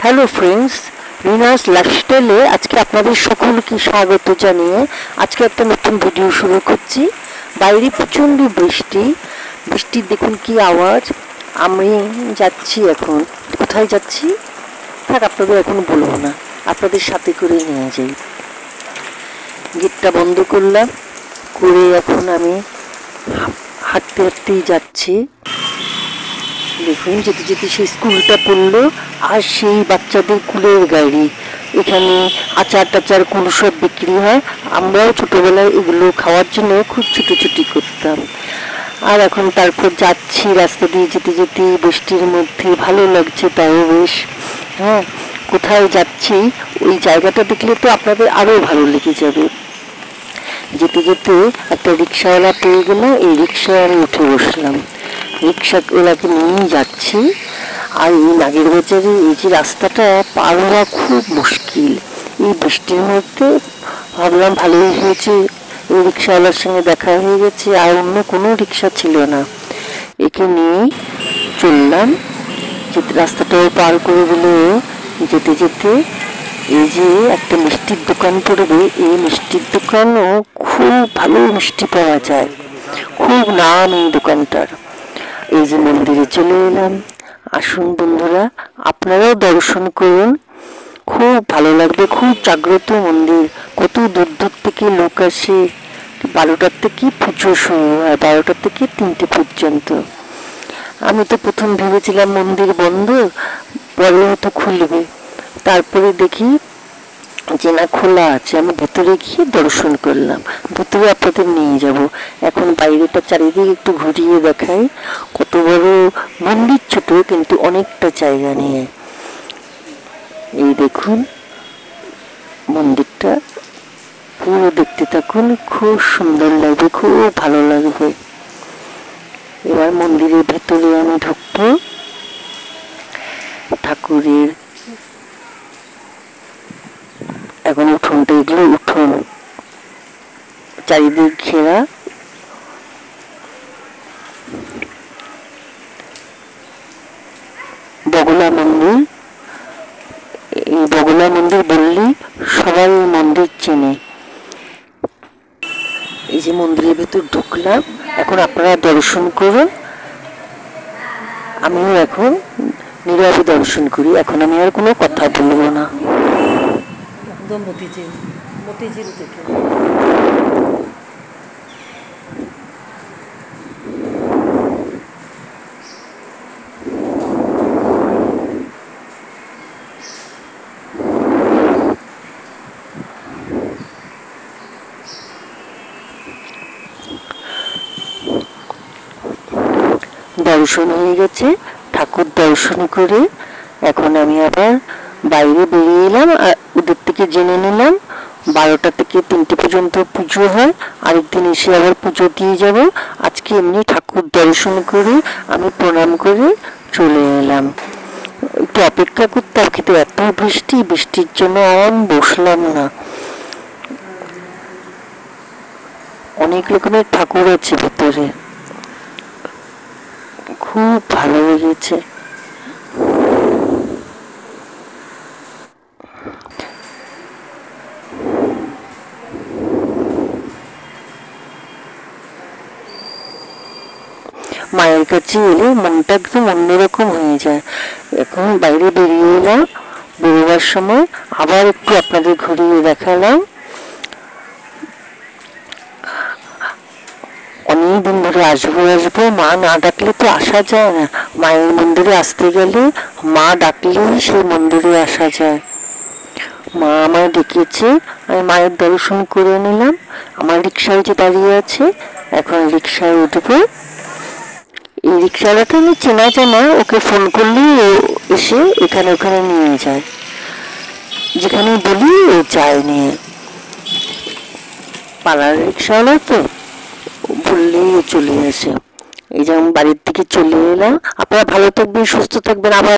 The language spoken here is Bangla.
হ্যালো ফ্রেন্ডস, রিনাস লাইফস্টাইলে আজকে আপনাদের সকলকে স্বাগত জানিয়ে আজকে একটা নতুন ভিডিও শুরু করছি। বাইরে প্রচণ্ড বৃষ্টির দেখুন কি আওয়াজ। আমি যাচ্ছি, এখন কোথায় যাচ্ছি থাক আপনাদের এখন বলবো না, আপনাদের সাথে করে নিয়ে যাই। গেটটা বন্ধ করলাম, করে এখন আমি হাঁটতে হাঁটতেই যাচ্ছি। দেখুন যেতে যেতে সেই স্কুলটা পড়লো, আর সেই বাচ্চাদের কুলের গাড়ি। এখানে আচার টাচার কোনো সব বিক্রি হয়। আমরাও ছোটোবেলায় এগুলো খাওয়ার জন্য খুব ছুটোছুটি করতাম। আর এখন তারপর যাচ্ছি, রাস্তা দিয়ে যেতে যেতে বৃষ্টির মধ্যে ভালো লাগছে তাও বেশ। হ্যাঁ, কোথায় যাচ্ছি ওই জায়গাটা দেখলে তো আপনাদের আরও ভালো লেগে যাবে। যেতে যেতে একটা রিক্সাওয়ালা পেয়ে গেল, এই রিক্সায় আমি উঠে বসলাম। রিক্সাওয়ালাকে নিয়েই যাচ্ছি। আর এই নাগের বাজারে এই যে রাস্তাটা পার হওয়া খুব মুশকিল এই বৃষ্টির মধ্যে। ভাবলাম ভালোই হয়েছে এই রিক্সাওয়ালার সঙ্গে দেখা হয়ে গেছে, আর অন্য কোনো রিক্সা ছিল না। একে নিয়েই চললাম, রাস্তাটাও পার করে দিল। যেতে যেতে এই যে একটা মিষ্টির দোকান পড়বে, এই মিষ্টির দোকানও খুব ভালো মিষ্টি পাওয়া যায়, খুব নাম এই দোকানটার। এই যে মন্দিরে চলে এলাম। আসুন বন্ধুরা, আপনারাও দর্শন করুন, খুব ভালো লাগবে। খুব জাগ্রত মন্দির, কত দূর দূর থেকে লোক আসে। 12টার থেকে পুজো শুরু হয়, 12টা থেকে 3টে পর্যন্ত। আমি তো প্রথম ভেবেছিলাম মন্দির বন্ধ, পরে হয়তো খুলবে। তারপরে দেখি যে না, খোলা আছে। আমি ভেতরে গিয়ে দর্শন করলাম, ভেতরে আপনাদের নিয়ে যাব। এখন বাইরেটা চারিদিকে একটু ঘুরিয়ে দেখাই। কত বড় মন্দির, ছোট কিন্তু অনেকটা জায়গা নিয়ে। এই দেখুন মন্দিরটা, পুরো দেখতে থাকুন, খুব সুন্দর লাগবে, খুব ভালো লাগবে। এবার মন্দিরের ভেতরে আমি ঢুকবো। ঠাকুরের এখন উঠোনটা, এগুলো উঠোন, চারিদিক ঘেরা। বগলা মন্দির, এই বগলা মন্দির বললেই সবাই এই মন্দির চেনে। এই যে মন্দিরের ভেতর ঢুকলাম, এখন আপনারা দর্শন করুন, আমিও এখন নীরবে দর্শন করি। এখন আমি আর কোনো কথা বলবো না। একদম মতিঝিল থেকে দর্শন হয়ে গেছে। ঠাকুর দর্শন করে এখন আমি আবার বাইরে বেরিয়ে এলাম, আর ওদের থেকে জেনে নিলাম 12টা থেকে 3টে পর্যন্ত পুজো হয়। আরেকদিন এসে আবার পুজো দিয়ে যাব। আজকে এমনি ঠাকুর দর্শন করে আমি প্রণাম করে চলে এলাম। একটু অপেক্ষা করতাম, কিন্তু এত বৃষ্টির জন্য আর বসলাম না। অনেক রকমের ঠাকুর আছে ভেতরে, খুব ভালো লেগেছে। মায়ের কাছে এলে মনটা একদম অন্যরকম হয়ে যায়। এখন বাইরে বেরিয়ে এলাম, বেরোবার সময় আবার একটু আপনাদের ঘুরিয়ে দেখালাম। অনেকদিন ধরে আসবো, মা না ডাকলে তো আসা যায় না। মায়ের মন্দিরে আসতে গেলে মা ডাকলেই সেই মন্দিরে আসা যায়। মা আমায় ডেকেছে, আমি মায়ের দর্শন করে নিলাম। আমার রিক্সায় যে দাঁড়িয়ে আছে, এখন রিক্সায় উঠবো। এই রিক্সাওয়ালাটা আমি চেনা জানা, ওকে ফোন করলেই ও এসে এখানে ওখানে নিয়ে যায়, যেখানে বলি ও যায় নিয়ে। পাড়ার রিক্সাওয়ালা তো, বললেই ও চলে আসে। এই যে আমি বাড়ির দিকে চলে এলাম। আপনারা ভালো থাকবেন, সুস্থ থাকবেন। আবার